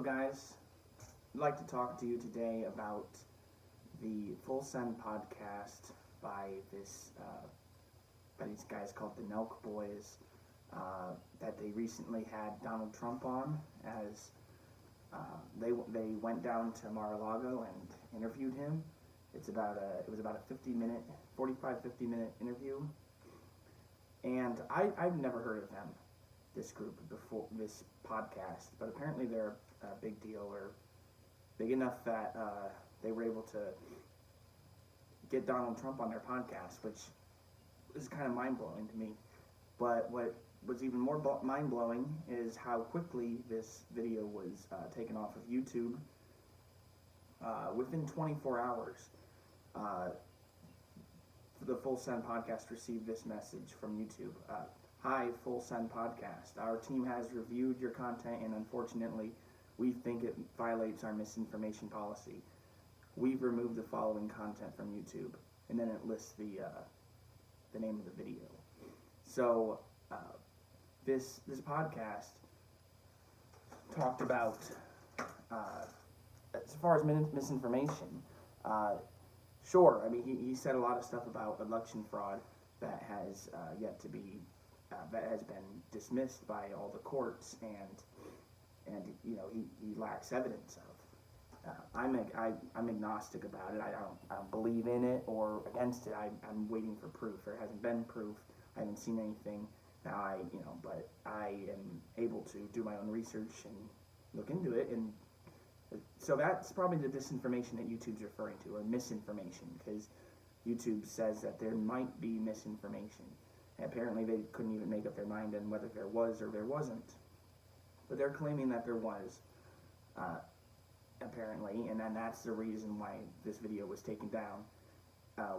guys. I'd like to talk to you today about the Full Send podcast by these guys called the Nelk Boys that they recently had Donald Trump on as they went down to Mar-a-Lago and interviewed him. It was about a 45-50-minute interview, and I've never heard of them, this group, before this podcast, but apparently they're a big deal, or big enough that they were able to get Donald Trump on their podcast, which is kind of mind-blowing to me. But what was even more mind-blowing is how quickly this video was taken off of YouTube. Within 24 hours, the Full Send podcast received this message from YouTube. Hi, Full Send podcast. Our team has reviewed your content, and unfortunately, we think it violates our misinformation policy. We've removed the following content from YouTube, and then it lists the name of the video. So this podcast talked about as far as misinformation. Sure, I mean he said a lot of stuff about election fraud that has yet to be that has been dismissed by all the courts, and you know he lacks evidence of. I'm agnostic about it. I don't believe in it or against it. I'm waiting for proof. There hasn't been proof. I haven't seen anything. Now but I am able to do my own research and look into it, and so that's probably the disinformation that YouTube's referring to, or misinformation, because YouTube says that there might be misinformation. And apparently they couldn't even make up their mind on whether there was or there wasn't. But they're claiming that there was, apparently, and then that's the reason why this video was taken down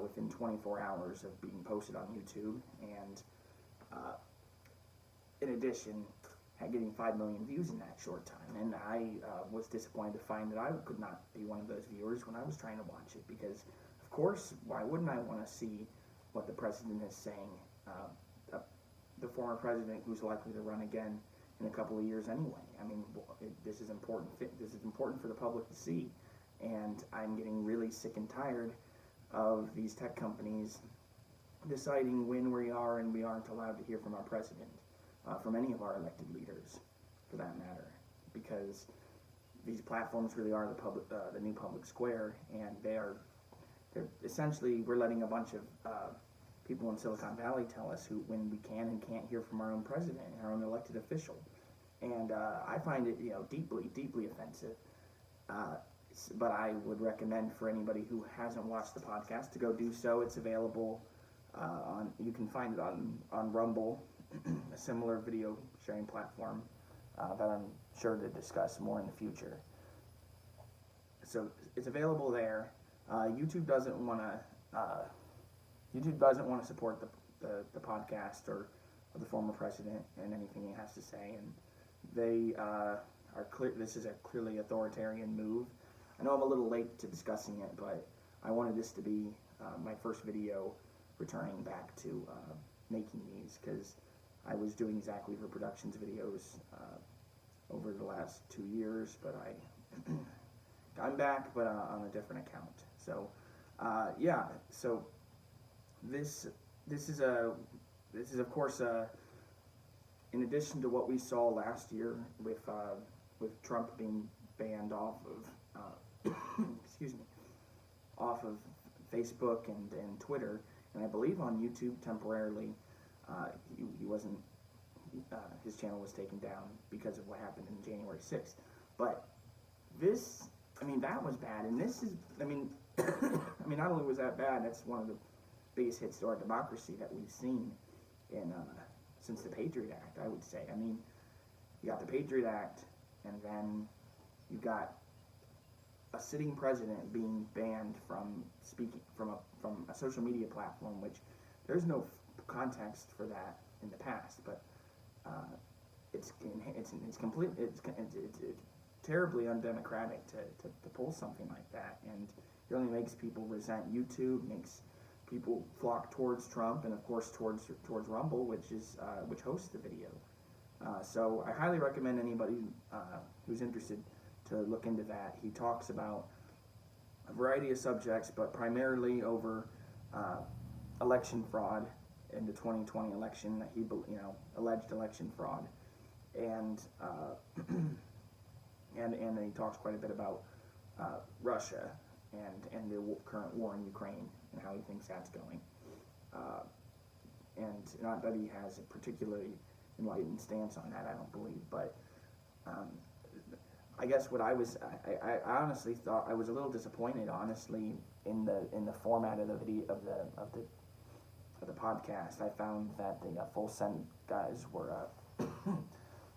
within 24 hours of being posted on YouTube, and in addition, getting 5 million views in that short time. And I was disappointed to find that I could not be one of those viewers when I was trying to watch it, because, of course, why wouldn't I want to see what the president is saying? The former president, who's likely to run again in a couple of years anyway. I mean, this is important. This is important for the public to see, and I'm getting really sick and tired of these tech companies deciding when we are and we aren't allowed to hear from our president, from any of our elected leaders, for that matter, because these platforms really are the new public square, and they're essentially, we're letting a bunch of people in Silicon Valley tell us when we can and can't hear from our own president and our own elected official, and I find it deeply offensive. But I would recommend for anybody who hasn't watched the podcast to go do so. It's available you can find it on Rumble, a similar video sharing platform that I'm sure to discuss more in the future. So it's available there. YouTube doesn't want to support the podcast or the former president and anything he has to say, and they are clear. This is a clearly authoritarian move. I know I'm a little late to discussing it, but I wanted this to be my first video returning back to making these, because I was doing Zach Weaver Productions videos over the last 2 years, but I'm back, but on a different account. So yeah, so this is of course in addition to what we saw last year with Trump being banned off of excuse me, off of Facebook and Twitter, and I believe on YouTube temporarily. He wasn't. His channel was taken down because of what happened in January 6th. But this, that was bad, and this is, not only was that bad, that's one of the biggest hits to our democracy that we've seen in since the Patriot Act, I would say. You got the Patriot Act, and then you got a sitting president being banned from speaking from a social media platform, which there's no context for that in the past, but it's terribly undemocratic to pull something like that, and it only makes people resent YouTube, makes people flock towards Trump, and of course towards Rumble, which hosts the video. So I highly recommend anybody who's interested to look into that. He talks about a variety of subjects, but primarily over election fraud in the 2020 election, that he, alleged election fraud, and and he talks quite a bit about Russia and the current war in Ukraine and how he thinks that's going. And not that he has a particularly enlightened stance on that, I don't believe, but I guess what I honestly thought, I was a little disappointed, honestly, in the format of the video of the podcast. I found that the Full Send guys were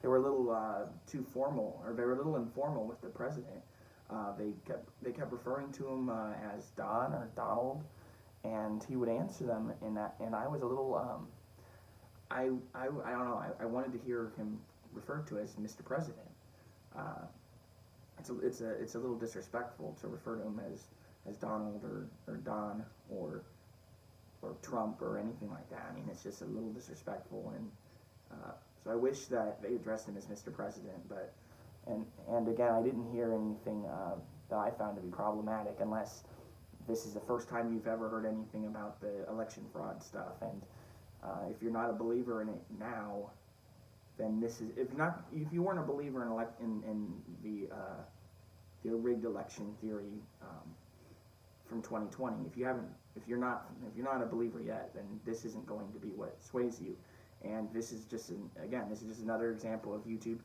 they were a little too formal, or they were a little informal with the president. They kept referring to him as Don or Donald, and he would answer them in that. And I was a little I don't know. I wanted to hear him referred to as Mr. President. It's a little disrespectful to refer to him as Donald or Don or Trump or anything like that. I mean, it's just a little disrespectful, and so I wish that they addressed him as Mr. President. But and again, I didn't hear anything that I found to be problematic, unless this is the first time you've ever heard anything about the election fraud stuff. And if you're not a believer in it now, then this is, if you weren't a believer in the rigged election theory from 2020, if you're not a believer yet, then this isn't going to be what sways you. And this is just another example of YouTube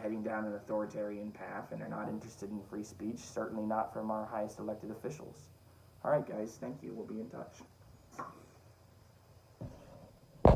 heading down an authoritarian path, and they're not interested in free speech, certainly not from our highest elected officials. All right, guys, thank you. We'll be in touch.